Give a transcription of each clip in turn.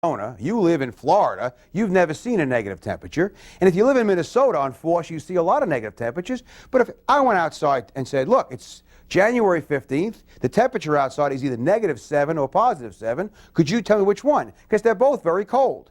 Arizona, you live in Florida, you've never seen a negative temperature. And if you live in Minnesota, on force, you see a lot of negative temperatures. But if I went outside and said, look, it's January 15th, the temperature outside is either -7 or +7, could you tell me which one? Because they're both very cold.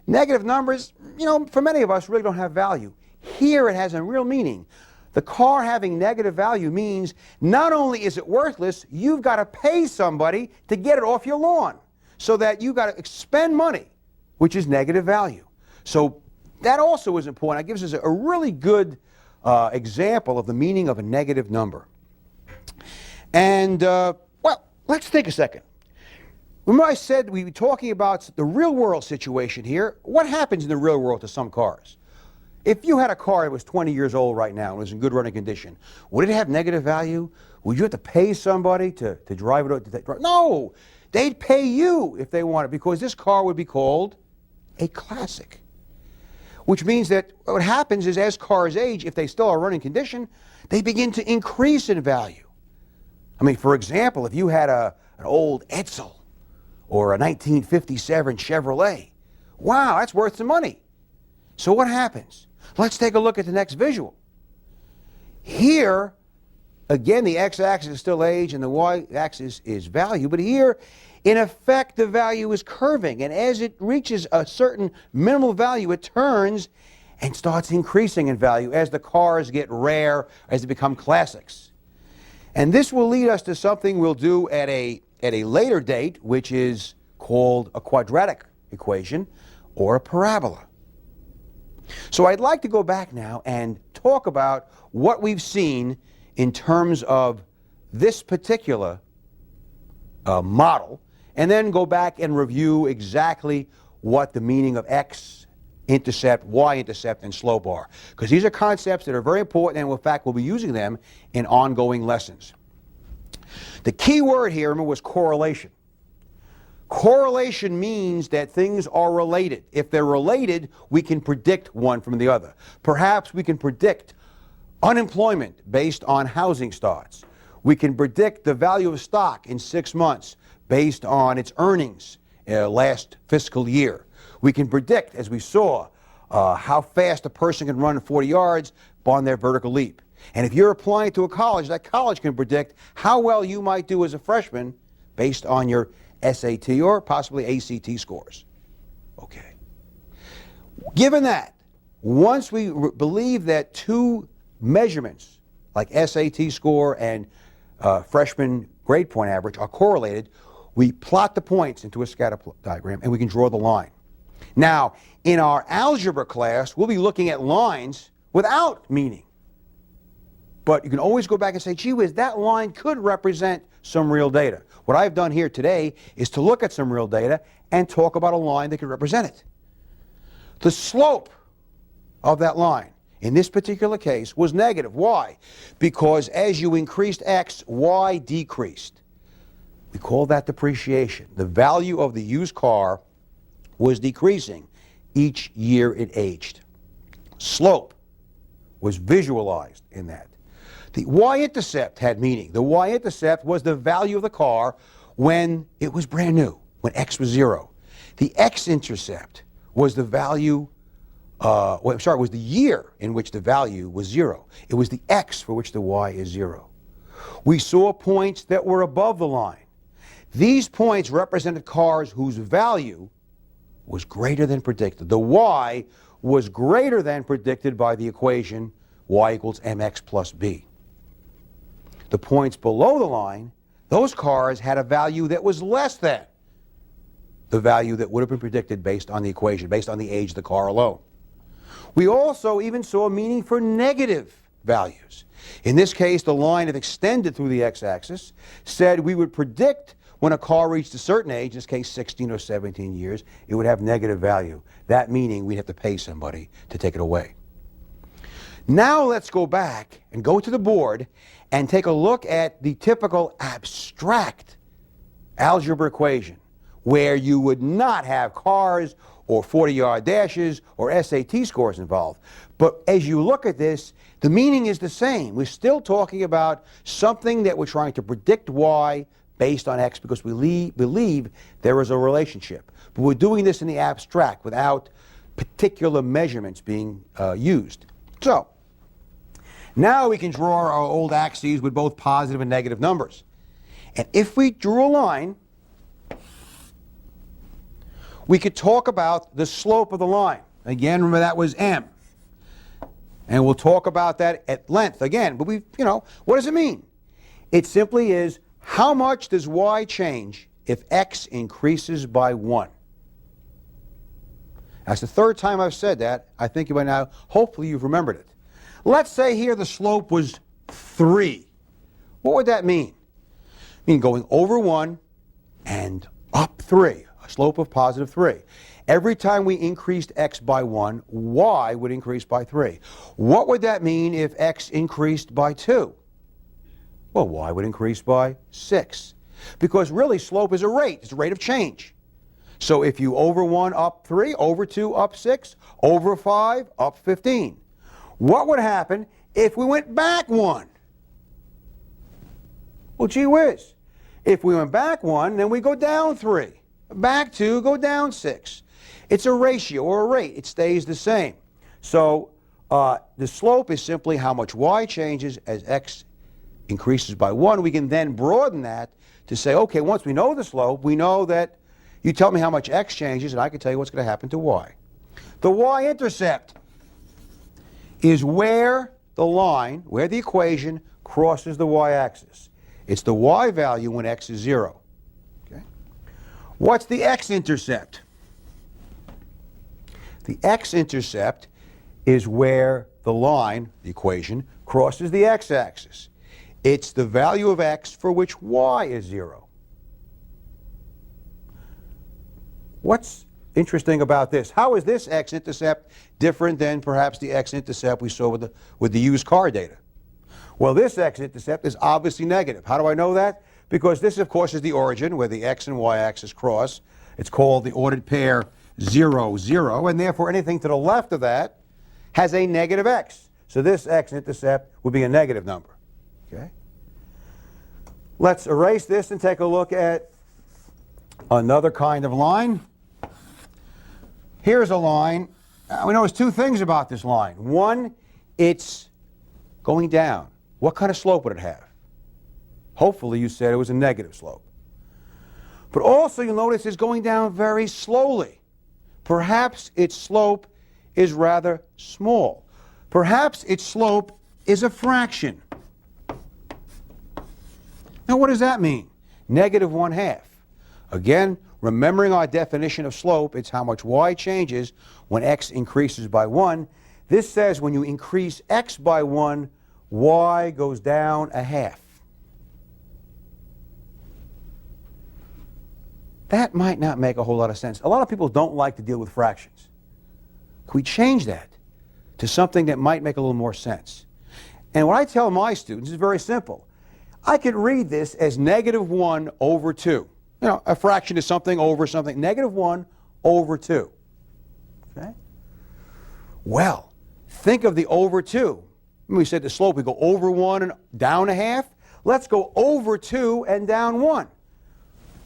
Negative numbers, for many of us really don't have value. Here it has a real meaning. The car having negative value means not only is it worthless, you've got to pay somebody to get it off your lawn. So that you've got to expend money, which is negative value. So that also is important. It gives us a really good example of the meaning of a negative number. And, well, let's take a second. Remember I said we were talking about the real world situation here. What happens in the real world to some cars? If you had a car that was 20 years old right now and was in good running condition, would it have negative value? Would you have to pay somebody to drive it? No! They'd pay you if they wanted, because this car would be called a classic. Which means that what happens is as cars age, if they still are running condition, they begin to increase in value. I mean, for example, if you had an old Edsel or a 1957 Chevrolet, wow, that's worth some money. So what happens? Let's take a look at the next visual. Here, again, the x-axis is still age and the y-axis is value, but here, in effect, the value is curving, and as it reaches a certain minimal value, it turns and starts increasing in value as the cars get rare, as they become classics. And this will lead us to something we'll do at a later date, which is called a quadratic equation or a parabola. So I'd like to go back now and talk about what we've seen in terms of this particular model, and then go back and review exactly what the meaning of x-intercept, y-intercept, and slope are. Because these are concepts that are very important, and in fact we'll be using them in ongoing lessons. The key word here, remember, was correlation. Correlation means that things are related. If they're related, we can predict one from the other. Perhaps we can predict unemployment based on housing starts. We can predict the value of stock in 6 months based on its earnings last fiscal year. We can predict, as we saw, how fast a person can run 40 yards on their vertical leap. And if you're applying to a college, that college can predict how well you might do as a freshman based on your SAT or possibly ACT scores. Okay. Given that, once we believe that two measurements like SAT score and freshman grade point average are correlated, we plot the points into a scatter plot diagram and we can draw the line. Now, in our algebra class, we'll be looking at lines without meaning. But you can always go back and say, gee whiz, that line could represent some real data. What I've done here today is to look at some real data and talk about a line that could represent it. The slope of that line in this particular case was negative. Why? Because as you increased x, y decreased. We call that depreciation. The value of the used car was decreasing each year it aged. Slope was visualized in that. The y-intercept had meaning. The y-intercept was the value of the car when it was brand new, when x was 0. The x-intercept was the value was the year in which the value was 0. It was the x for which the y is 0. We saw points that were above the line. These points represented cars whose value was greater than predicted. The y was greater than predicted by the equation y equals mx plus b. The points below the line, those cars had a value that was less than the value that would have been predicted based on the equation, based on the age of the car alone. We also even saw meaning for negative values. In this case, the line that extended through the x-axis said we would predict when a car reached a certain age, in this case 16 or 17 years, it would have negative value. That meaning we'd have to pay somebody to take it away. Now let's go back and go to the board and take a look at the typical abstract algebra equation where you would not have cars or 40-yard dashes or SAT scores involved. But as you look at this, the meaning is the same. We're still talking about something that we're trying to predict y based on x because we believe there is a relationship. But we're doing this in the abstract without particular measurements being used. So, now we can draw our old axes with both positive and negative numbers. And if we drew a line, we could talk about the slope of the line. Again, remember that was m. And we'll talk about that at length again. But what does it mean? It simply is, how much does y change if x increases by 1? That's the third time I've said that. I think by now, hopefully you've remembered it. Let's say here the slope was 3. What would that mean? It mean going over 1 and up 3, a slope of positive 3. Every time we increased x by 1, y would increase by 3. What would that mean if x increased by 2? Well, y would increase by 6. Because really, slope is a rate. It's a rate of change. So if you over 1 up 3, over 2 up 6, over 5 up 15. What would happen if we went back 1? Well, gee whiz. If we went back 1, then we go down 3. Back 2, go down 6. It's a ratio or a rate. It stays the same. So the slope is simply how much y changes as x increases by 1. We can then broaden that to say, okay, once we know the slope, we know that you tell me how much x changes, and I can tell you what's going to happen to y. The y-intercept is where the line, where the equation crosses the y-axis. It's the y value when x is 0. Okay? What's the x-intercept? The x-intercept is where the line, the equation, crosses the x-axis. It's the value of x for which y is 0. What's interesting about this? How is this x-intercept different than perhaps the x-intercept we saw with the used car data? Well, this x-intercept is obviously negative. How do I know that? Because this, of course, is the origin where the x and y-axis cross. It's called the ordered pair 0, 0, and therefore anything to the left of that has a negative x. So this x-intercept would be a negative number. Okay? Let's erase this and take a look at another kind of line. Here's a line. We notice two things about this line. One, it's going down. What kind of slope would it have? Hopefully you said it was a negative slope. But also you'll notice it's going down very slowly. Perhaps its slope is rather small. Perhaps its slope is a fraction. Now what does that mean? Negative 1/2. Again, remembering our definition of slope, it's how much y changes when x increases by 1. This says when you increase x by 1, y goes down 1/2. That might not make a whole lot of sense. A lot of people don't like to deal with fractions. Can we change that to something that might make a little more sense? And what I tell my students is very simple. I could read this as negative 1 over 2. You know, a fraction is something over something. Negative 1 over 2. Okay? Well, think of the over 2. We said the slope, we go over 1 and down 1/2. Let's go over 2 and down 1.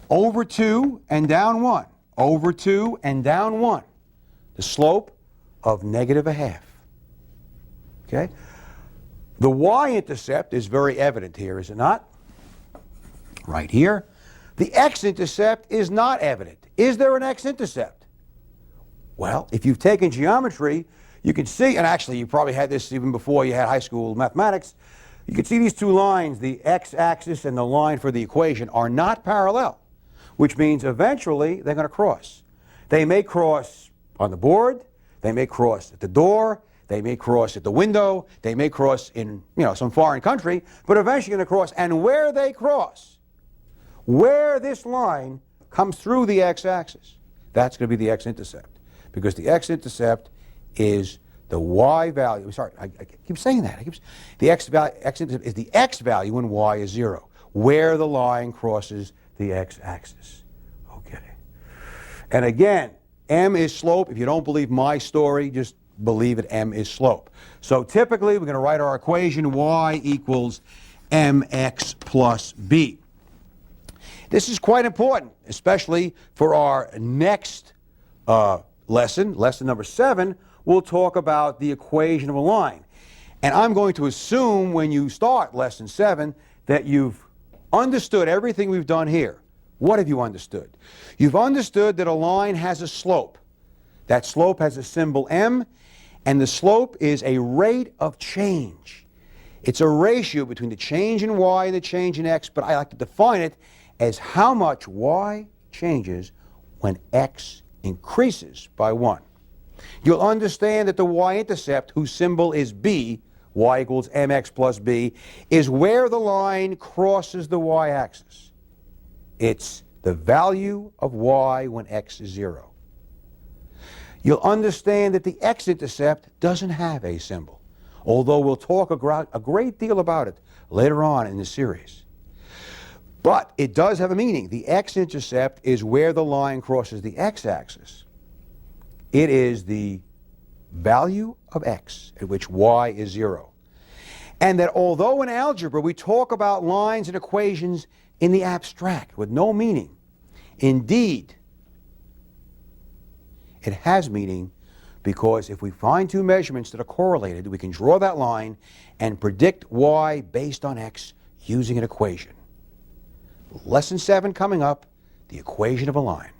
Over 2 and down 1. Over 2 and down 1. The slope of negative 1/2. Okay? The y-intercept is very evident here, is it not? Right here. The x-intercept is not evident. Is there an x-intercept? Well, if you've taken geometry, you can see, and actually you probably had this even before you had high school mathematics, you can see these two lines, the x-axis and the line for the equation, are not parallel, which means eventually they're going to cross. They may cross on the board, they may cross at the door, they may cross at the window, they may cross in some foreign country, but eventually going to cross. And where they cross, where this line comes through the x-axis, that's going to be the x-intercept, because the x-intercept is the y value. Sorry, I keep saying that. The x-intercept is the x value when y is 0, where the line crosses the x-axis. Okay. And again, m is slope. If you don't believe my story, just believe it, m is slope. So typically, we're going to write our equation y equals mx plus b. This is quite important, especially for our next lesson number 7. We'll talk about the equation of a line. And I'm going to assume when you start lesson 7 that you've understood everything we've done here. What have you understood? You've understood that a line has a slope. That slope has a symbol m, and the slope is a rate of change. It's a ratio between the change in y and the change in x, but I like to define it as how much y changes when x increases by 1. You'll understand that the y-intercept, whose symbol is b, y equals mx plus b, is where the line crosses the y-axis. It's the value of y when x is 0. You'll understand that the x-intercept doesn't have a symbol, although we'll talk a great deal about it later on in the series. But it does have a meaning. The x-intercept is where the line crosses the x-axis. It is the value of x at which y is 0. And that although in algebra we talk about lines and equations in the abstract with no meaning, indeed, it has meaning, because if we find two measurements that are correlated, we can draw that line and predict y based on x using an equation. Lesson 7 coming up, the equation of a line.